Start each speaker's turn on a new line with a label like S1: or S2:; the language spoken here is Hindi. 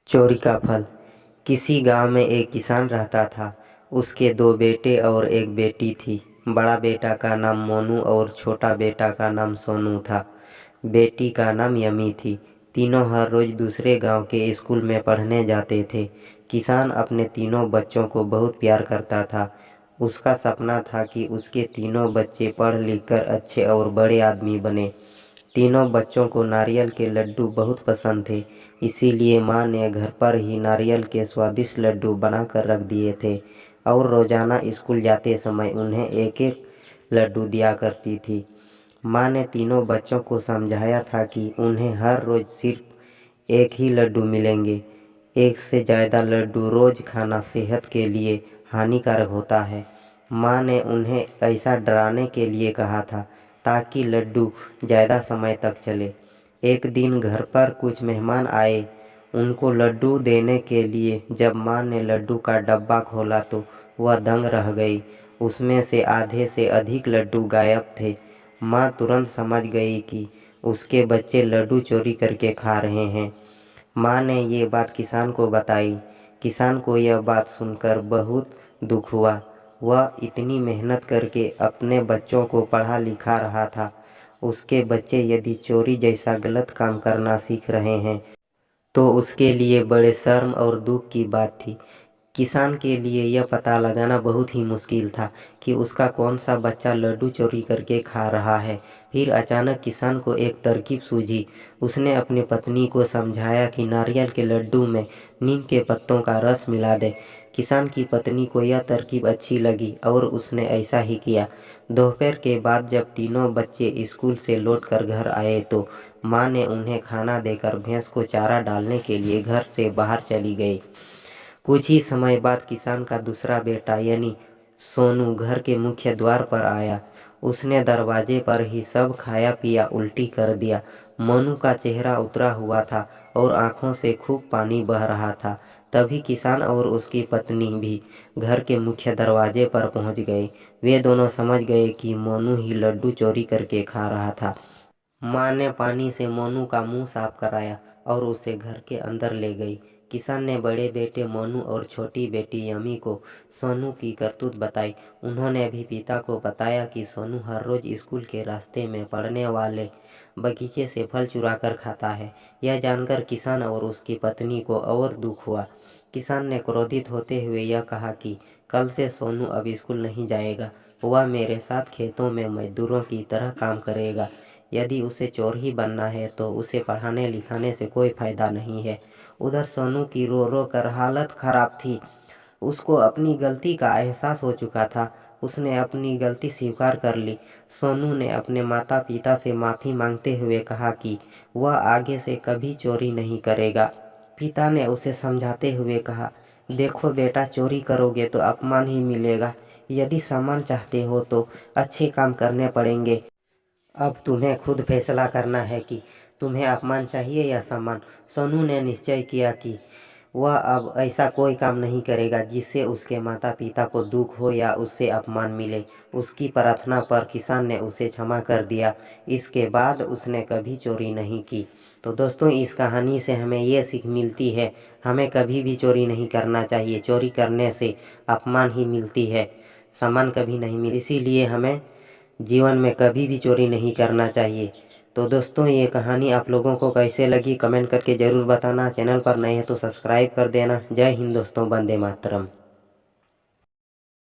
S1: चोरी का फल। किसी गांव में एक किसान रहता था। उसके दो बेटे और एक बेटी थी। बड़ा बेटा का नाम मोनू और छोटा बेटा का नाम सोनू था। बेटी का नाम यमी थी। तीनों हर रोज दूसरे गांव के स्कूल में पढ़ने जाते थे। किसान अपने तीनों बच्चों को बहुत प्यार करता था। उसका सपना था कि उसके तीनों बच्चे पढ़ लिख कर अच्छे और बड़े आदमी बने। तीनों बच्चों को नारियल के लड्डू बहुत पसंद थे। इसीलिए माँ ने घर पर ही नारियल के स्वादिष्ट लड्डू बनाकर रख दिए थे और रोजाना स्कूल जाते समय उन्हें एक एक लड्डू दिया करती थी। माँ ने तीनों बच्चों को समझाया था कि उन्हें हर रोज सिर्फ एक ही लड्डू मिलेंगे। एक से ज़्यादा लड्डू रोज खाना सेहत के लिए हानिकारक होता है। माँ ने उन्हें ऐसा डराने के लिए कहा था ताकि लड्डू ज़्यादा समय तक चले। एक दिन घर पर कुछ मेहमान आए। उनको लड्डू देने के लिए जब माँ ने लड्डू का डब्बा खोला तो वह दंग रह गई। उसमें से आधे से अधिक लड्डू गायब थे। माँ तुरंत समझ गई कि उसके बच्चे लड्डू चोरी करके खा रहे हैं। माँ ने ये बात किसान को बताई। किसान को यह बात सुनकर बहुत दुख हुआ। वह इतनी मेहनत करके अपने बच्चों को पढ़ा लिखा रहा था। उसके बच्चे यदि चोरी जैसा गलत काम करना सीख रहे हैं तो उसके लिए बड़े शर्म और दुख की बात थी। किसान के लिए यह पता लगाना बहुत ही मुश्किल था कि उसका कौन सा बच्चा लड्डू चोरी करके खा रहा है। फिर अचानक किसान को एक तरकीब सूझी। उसने अपनी पत्नी को समझाया कि नारियल के लड्डू में नीम के पत्तों का रस मिला दे। किसान की पत्नी को यह तरकीब अच्छी लगी और उसने ऐसा ही किया। दोपहर के बाद जब तीनों बच्चे स्कूल से लौटकर घर आए तो माँ ने उन्हें खाना देकर भैंस को चारा डालने के लिए घर से बाहर चली गई। कुछ ही समय बाद किसान का दूसरा बेटा यानी सोनू घर के मुख्य द्वार पर आया। उसने दरवाजे पर ही सब खाया पिया उल्टी कर दिया। मोनू का चेहरा उतरा हुआ था और आंखों से खूब पानी बह रहा था। तभी किसान और उसकी पत्नी भी घर के मुख्य दरवाजे पर पहुंच गए। वे दोनों समझ गए कि मोनू ही लड्डू चोरी करके खा रहा था। माँ ने पानी से मोनू का मुंह साफ कराया और उसे घर के अंदर ले गई। किसान ने बड़े बेटे मोनू और छोटी बेटी यमी को सोनू की करतूत बताई। उन्होंने भी पिता को बताया कि सोनू हर रोज स्कूल के रास्ते में पड़ने वाले बगीचे से फल चुरा कर खाता है। यह जानकर किसान और उसकी पत्नी को और दुख हुआ। किसान ने क्रोधित होते हुए यह कहा कि कल से सोनू अब स्कूल नहीं जाएगा। वह मेरे साथ खेतों में मजदूरों की तरह काम करेगा। यदि उसे चोर ही बनना है तो उसे पढ़ाने लिखाने से कोई फायदा नहीं है। उधर सोनू की रो रो कर हालत खराब थी। उसको अपनी गलती का एहसास हो चुका था। उसने अपनी गलती स्वीकार कर ली। सोनू ने अपने माता पिता से माफ़ी मांगते हुए कहा कि वह आगे से कभी चोरी नहीं करेगा। पिता ने उसे समझाते हुए कहा, देखो बेटा, चोरी करोगे तो अपमान ही मिलेगा। यदि सम्मान चाहते हो तो अच्छे काम करने पड़ेंगे। अब तुम्हें खुद फैसला करना है कि तुम्हें अपमान चाहिए या सम्मान। सोनू ने निश्चय किया कि वह अब ऐसा कोई काम नहीं करेगा जिससे उसके माता पिता को दुख हो या उससे अपमान मिले। उसकी प्रार्थना पर किसान ने उसे क्षमा कर दिया। इसके बाद उसने कभी चोरी नहीं की। तो दोस्तों, इस कहानी से हमें ये सीख मिलती है, हमें कभी भी चोरी नहीं करना चाहिए। चोरी करने से अपमान ही मिलती है, सम्मान कभी नहीं मिली। इसीलिए हमें जीवन में कभी भी चोरी नहीं करना चाहिए। तो दोस्तों, ये कहानी आप लोगों को कैसे लगी कमेंट करके ज़रूर बताना। चैनल पर नए हैं तो सब्सक्राइब कर देना। जय हिंद दोस्तों, वंदे मातरम।